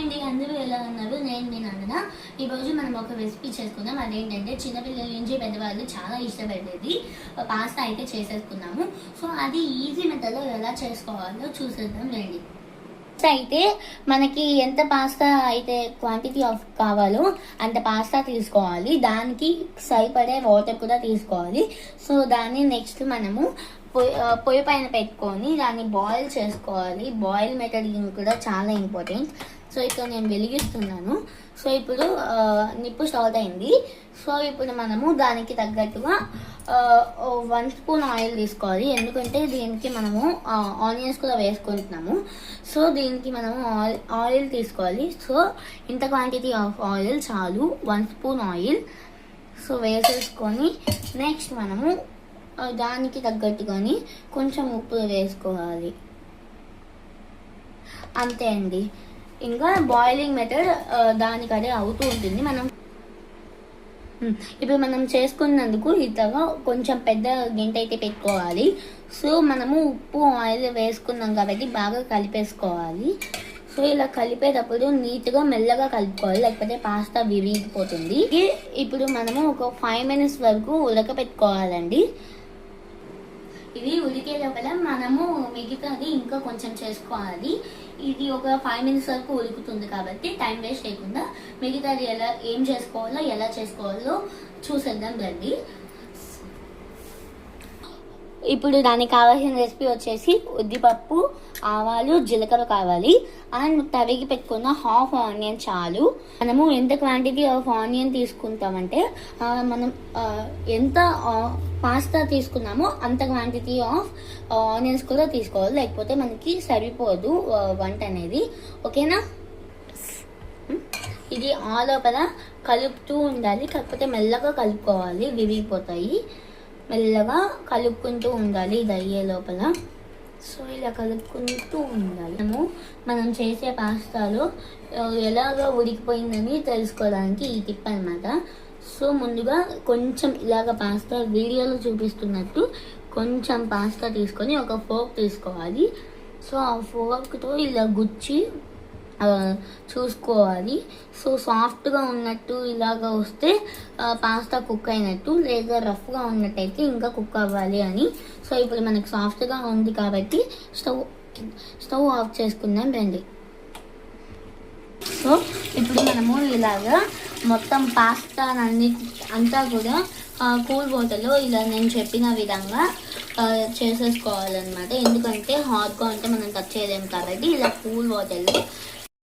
అండి, అందరూ ఎలా ఉన్నారు? నేను మీ నందన. ఈరోజు మనం ఒక రెసిపీ చేసుకుందాం. అదేంటంటే చిన్నపిల్లల నుంచి పెద్దవాళ్ళు చాలా ఇష్టపడేది పాస్తా అయితే చేసేసుకున్నాము. సో అది ఈజీ మెథడ్లో ఎలా చేసుకోవాలో చూసేద్దాం రండి. అయితే మనకి ఎంత పాస్తా అయితే క్వాంటిటీ ఆఫ్ కావాలో అంత పాస్తా తీసుకోవాలి. దానికి సరిపడే వాటర్ కూడా తీసుకోవాలి. సో దాన్ని నెక్స్ట్ మనము పొయ్యి పైన పెట్టుకొని దాన్ని బాయిల్ చేసుకోవాలి. బాయిల్ మెథడ్ కూడా చాలా ఇంపార్టెంట్. సో ఇక్కడ నేను వెలిగిస్తున్నాను. సో ఇప్పుడు నిప్పు స్టార్ట్ అయింది. సో ఇప్పుడు మనము దానికి తగ్గట్టుగా 1 స్పూన్ ఆయిల్ తీసుకోవాలి. ఎందుకంటే దీనికి మనము ఆనియన్స్ కూడా వేసుకుంటున్నాము. సో దీనికి మనము ఆయిల్ తీసుకోవాలి. సో ఇంత క్వాంటిటీ ఆఫ్ ఆయిల్ చాలు, 1 స్పూన్ ఆయిల్. సో వేసేసుకొని నెక్స్ట్ మనము దానికి తగ్గట్టుగాని కొంచెం ఉప్పు వేసుకోవాలి. అంతే అండి. ఇంకా బాయిలింగ్ మెథడ్ దానికి అదే అవుతూ ఉంటుంది. ఇప్పుడు మనం చేసుకున్నందుకు ఇట్లాగా కొంచెం పెద్ద గింట అయితే పెట్టుకోవాలి. సో మనము ఉప్పు ఆయిల్ వేసుకున్నాం కాబట్టి బాగా కలిపేసుకోవాలి. సో ఇలా కలిపేటప్పుడు నీట్గా మెల్లగా కలుపుకోవాలి, లేకపోతే పాస్తా విరిగిపోతుంది. ఇప్పుడు మనము ఒక 5 minutes వరకు ఉడకపెట్టుకోవాలండి. ఇది ఉడికే లోపల మనము మిగతాది ఇంకా కొంచెం చేసుకోవాలి. ఇది ఒక 5 minutes వరకు ఉడుకుతుంది కాబట్టి టైం వేస్ట్ చేయకుండా మిగతాది ఏం చేసుకోవాలో ఎలా చేసుకోవాలో చూసేద్దాం రండి. ఇప్పుడు దానికి కావాల్సిన రెసిపీ వచ్చేసి ఉద్దిపప్పు, ఆవాలు, జీలకర్ర కావాలి. అండ్ తరిగి పెట్టుకున్న హాఫ్ ఆనియన్ చాలు. మనము ఎంత క్వాంటిటీ ఆఫ్ ఆనియన్ తీసుకుంటామంటే మనం ఎంత పాస్తా తీసుకున్నామో అంత క్వాంటిటీ ఆఫ్ ఆనియన్స్ కూడా తీసుకోవాలి, లేకపోతే మనకి సరిపోదు వంట అనేది. ఓకేనా? ఇది లోపల కలుపుతూ ఉండాలి, కాకపోతే మెల్లగా కలుపుకోవాలి, విరిగిపోతాయి. మెల్లగా కలుపుకుంటూ ఉండాలి ఇది అయ్యే లోపల. సో ఇలా కలుపుకుంటూ ఉండాలి. మనం చేసే పాస్తాలో ఎలాగ ఉడికిపోయిందని తెలుసుకోవడానికి ఈ టిప్ అనమాట. సో ముందుగా కొంచెం ఇలాగ పాస్తా వీడియోలో చూపిస్తున్నట్టు కొంచెం పాస్తా తీసుకొని ఒక ఫోర్క్ తీసుకోవాలి. సో ఆ ఫోర్క్తో ఇలా గుచ్చి చూసుకోవాలి. సో సాఫ్ట్గా ఉన్నట్టు ఇలాగ వస్తే పాస్తా కుక్ అయినట్టు, లేదా రఫ్గా ఉన్నట్టయితే ఇంకా కుక్ అవ్వాలి అని. సో ఇప్పుడు మనకు సాఫ్ట్గా ఉంది కాబట్టి స్టవ్ ఆఫ్ చేసుకుందాం రండి. సో ఇప్పుడు మనము ఇలాగా మొత్తం పాస్తా అంతా కూడా కూల్ వాటర్లో ఇలా నేను చెప్పిన విధంగా చేసేసుకోవాలన్నమాట. ఎందుకంటే హాట్గా ఉంటే మనం టచ్ చేయలేము కాబట్టి ఇలా కూల్ వాటర్లో